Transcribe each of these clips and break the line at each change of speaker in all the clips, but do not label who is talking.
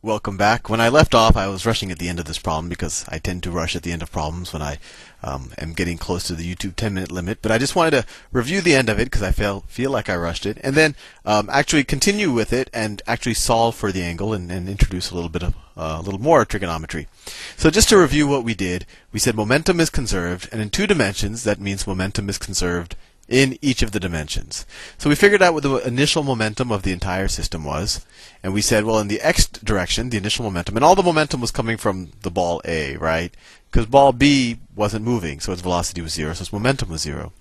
Welcome back. When I left off, I was rushing at the end of this problem because I tend to rush at the end of problems when I am getting close to the YouTube 10-minute limit. But I just wanted to review the end of it because I feel like I rushed it, and then actually continue with it and actually solve for the angle and introduce a little bit of a little more trigonometry. So just to review what we did, we said momentum is conserved, and in two dimensions, that means momentum is conserved in each of the dimensions. So we figured out what the initial momentum of the entire system was, and we said, well, in the x direction, the initial momentum, and all the momentum was coming from the ball A, right? Because ball B wasn't moving, so its velocity was 0, so its momentum was 0.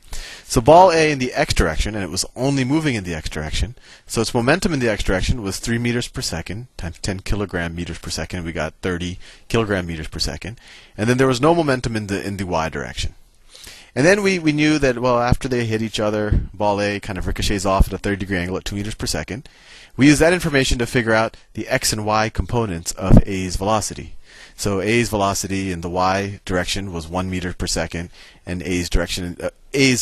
So ball A in the x direction, and it was only moving in the x direction, so its momentum in the x direction was 3 meters per second times 10 kilogram meters per second. We got 30 kilogram meters per second. And then there was no momentum in the y direction. And then we knew that, well, after they hit each other, ball A kind of ricochets off at a 30-degree angle at 2 meters per second. We used that information to figure out the x and y components of A's velocity. So A's velocity in the y direction was 1 meter per second, and A's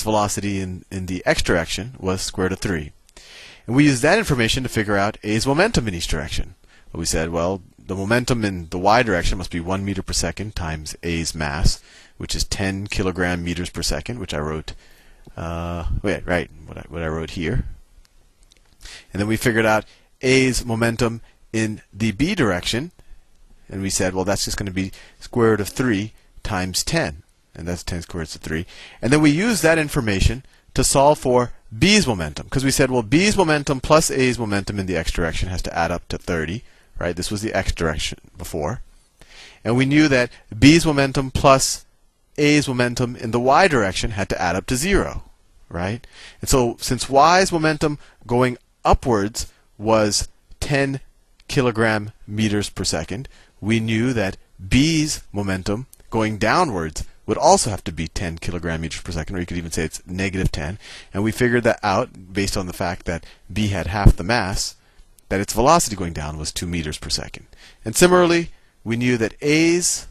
velocity in the x direction was square root of 3. And we used that information to figure out A's momentum in each direction. We said, well, the momentum in the y direction must be 1 meter per second times A's mass, which is 10 kilogram meters per second, which I wrote, what I wrote here. And then we figured out A's momentum in the b direction, and we said, well, that's just going to be square root of 3 times 10, and that's 10 square root of 3. And then we used that information to solve for b's momentum, because we said, well, b's momentum plus A's momentum in the x direction has to add up to 30, right? This was the x direction before. And we knew that b's momentum plus A's momentum in the y direction had to add up to 0, right? And so since y's momentum going upwards was 10 kilogram meters per second, we knew that b's momentum going downwards would also have to be 10 kilogram meters per second, or you could even say it's negative 10. And we figured that out based on the fact that b had half the mass, that its velocity going down was 2 meters per second. And similarly, we knew that A's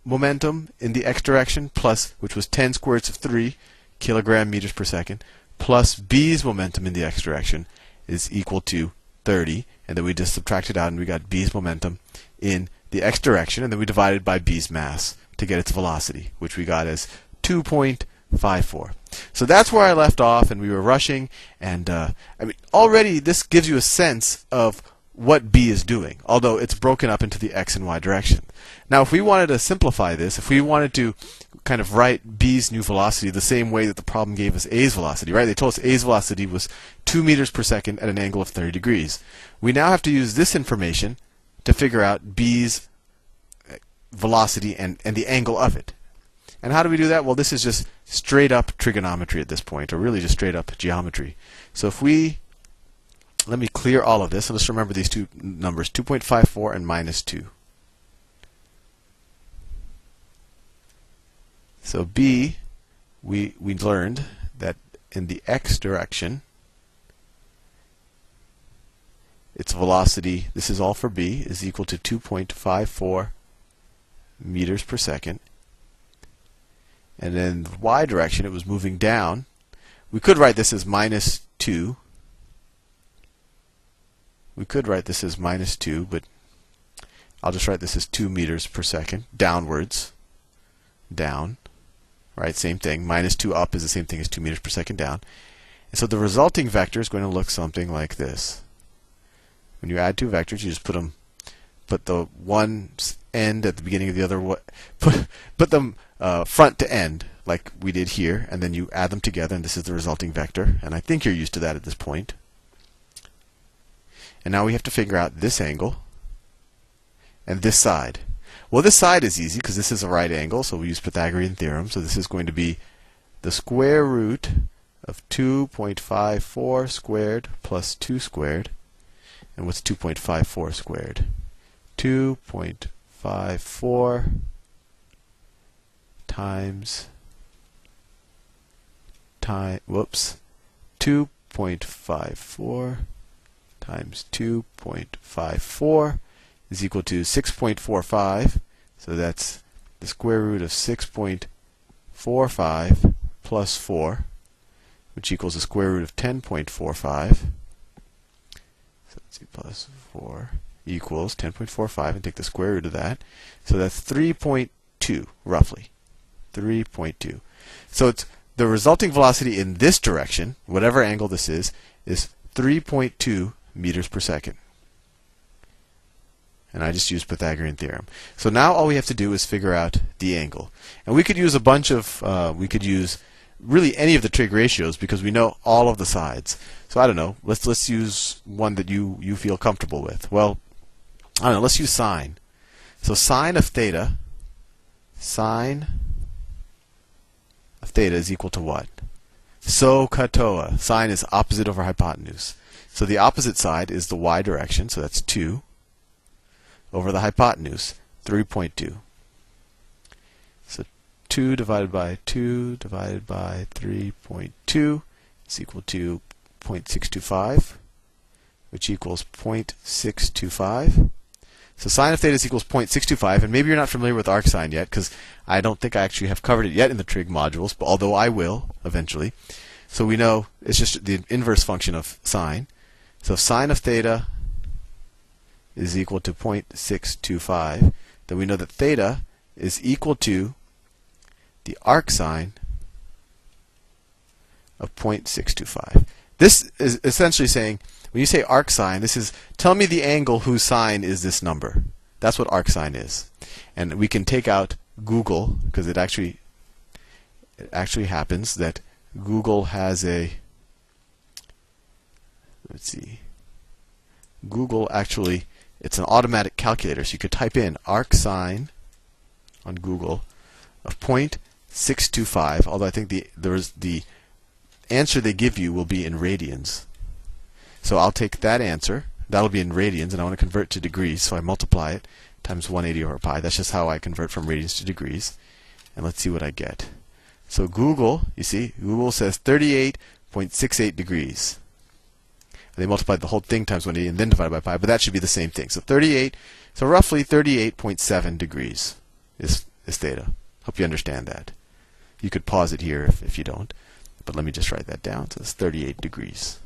momentum in the x direction, plus, which was 10 square roots of 3 kilogram meters per second, plus b's momentum in the x direction is equal to 30. And then we just subtracted out and we got b's momentum in the x direction, and then we divided by b's mass to get its velocity, which we got as 2.54. So that's where I left off, and we were rushing, and already this gives you a sense of what b is doing, although it's broken up into the x and y direction. Now, if we wanted to simplify this, if we wanted to kind of write b's new velocity the same way that the problem gave us A's velocity, right? They told us A's velocity was 2 meters per second at an angle of 30 degrees. We now have to use this information to figure out b's velocity and the angle of it. And how do we do that? Well, this is just straight up trigonometry at this point, or really just straight up geometry. So if we, let me clear all of this, and let's remember these two numbers, 2.54 and minus 2. So b, we learned that in the x direction, its velocity, this is all for b, is equal to 2.54 meters per second. And in the y direction, it was moving down. We could write this as minus 2. We could write this as minus 2, but I'll just write this as 2 meters per second, downwards, down. Right, same thing. Minus 2 up is the same thing as 2 meters per second down. And so the resulting vector is going to look something like this. When you add two vectors, you just put the one end at the beginning of the other, put them front to end, like we did here, and then you add them together, and this is the resulting vector. And I think you're used to that at this point. And now we have to figure out this angle and this side. Well, this side is easy because this is a right angle, so we use Pythagorean theorem. So this is going to be the square root of 2.54 squared plus 2 squared. And what's 2.54 squared? 2.54 times 2.54 times 2.54 is equal to 6.45. So that's the square root of 6.45 plus 4, which equals the square root of 10.45. So let's see, plus 4 equals 10.45, and take the square root of that. So that's 3.2, roughly. 3.2. So it's the resulting velocity in this direction, whatever angle this is 3.2 meters per second. And I just used Pythagorean theorem. So now all we have to do is figure out the angle. And we could use a bunch of, we could use really any of the trig ratios because we know all of the sides. So I don't know, let's use one that you feel comfortable with. Well, I don't know, let's use sine. So sine of theta is equal to what? So katoa. Sine is opposite over hypotenuse. So the opposite side is the y direction, so that's 2 over the hypotenuse, 3.2. So 2 divided by 3.2 is equal to 0.625, which equals 0.625. So sine of theta is equals 0.625, and maybe you're not familiar with arcsine yet, because I don't think I actually have covered it yet in the trig modules, but although I will eventually. So we know it's just the inverse function of sine. So if sine of theta is equal to 0.625, then we know that theta is equal to the arcsine of 0.625. This is essentially saying, when you say arcsine, this is tell me the angle whose sine is this number. That's what arcsine is. And we can take out Google, because it actually happens that Google has a, let's see, Google actually, it's an automatic calculator, so you could type in arcsine on Google of 0.625, although I think the answer they give you will be in radians. So I'll take that answer, that'll be in radians, and I want to convert to degrees, so I multiply it times 180 over pi. That's just how I convert from radians to degrees. And let's see what I get. So Google, you see, Google says 38.68 degrees. They multiplied the whole thing times 180 and then divided by pi, but that should be the same thing. So so roughly 38.7 degrees is theta. Hope you understand that. You could pause it here if you don't, but let me just write that down. So it's 38 degrees.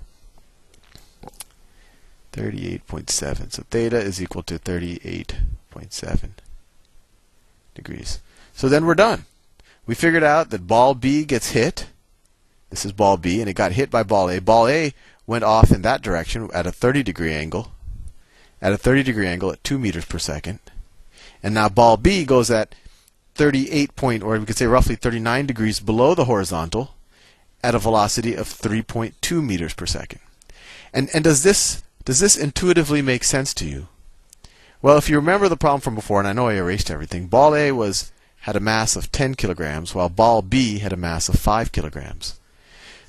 38.7. So theta is equal to 38.7 degrees. So then we're done. We figured out that ball B gets hit. This is ball B, and it got hit by ball A. Ball A went off in that direction at a 30-degree angle. At a 30-degree angle at 2 meters per second. And now ball B goes at 38 point, or we could say roughly 39 degrees below the horizontal at a velocity of 3.2 meters per second. And does this intuitively make sense to you? Well, if you remember the problem from before, and I know I erased everything, ball A had a mass of 10 kilograms, while ball B had a mass of 5 kilograms.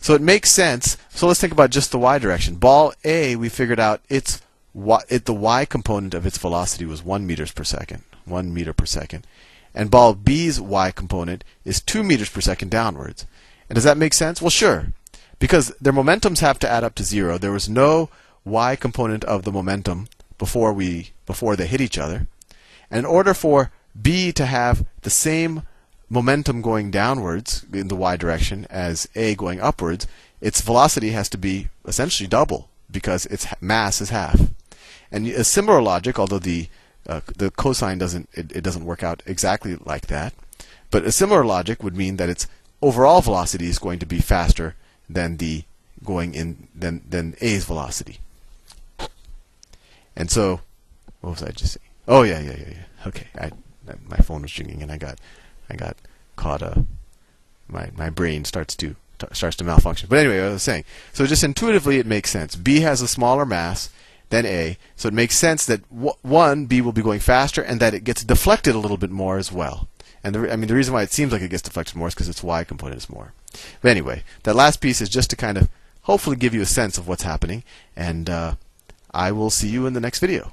So it makes sense. So let's think about just the y direction. Ball A, we figured out the y component of its velocity was 1 meters per second, 1 meter per second. And ball B's y component is 2 meters per second downwards. And does that make sense? Well, sure. Because their momentums have to add up to 0. There was no y component of the momentum before they hit each other. And in order for B to have the same momentum going downwards in the y direction as A going upwards, its velocity has to be essentially double because its mass is half. And a similar logic, although the cosine doesn't work out exactly like that, but a similar logic would mean that its overall velocity is going to be faster than than A's velocity. And so, what was I just saying? Oh yeah. Okay, my phone was ringing and I got caught. My brain starts to malfunction. But anyway, I was saying. So just intuitively, it makes sense. B has a smaller mass than A, so it makes sense that B will be going faster, and that it gets deflected a little bit more as well. And the reason why it seems like it gets deflected more is because its y component is more. But anyway, that last piece is just to kind of hopefully give you a sense of what's happening, and I will see you in the next video.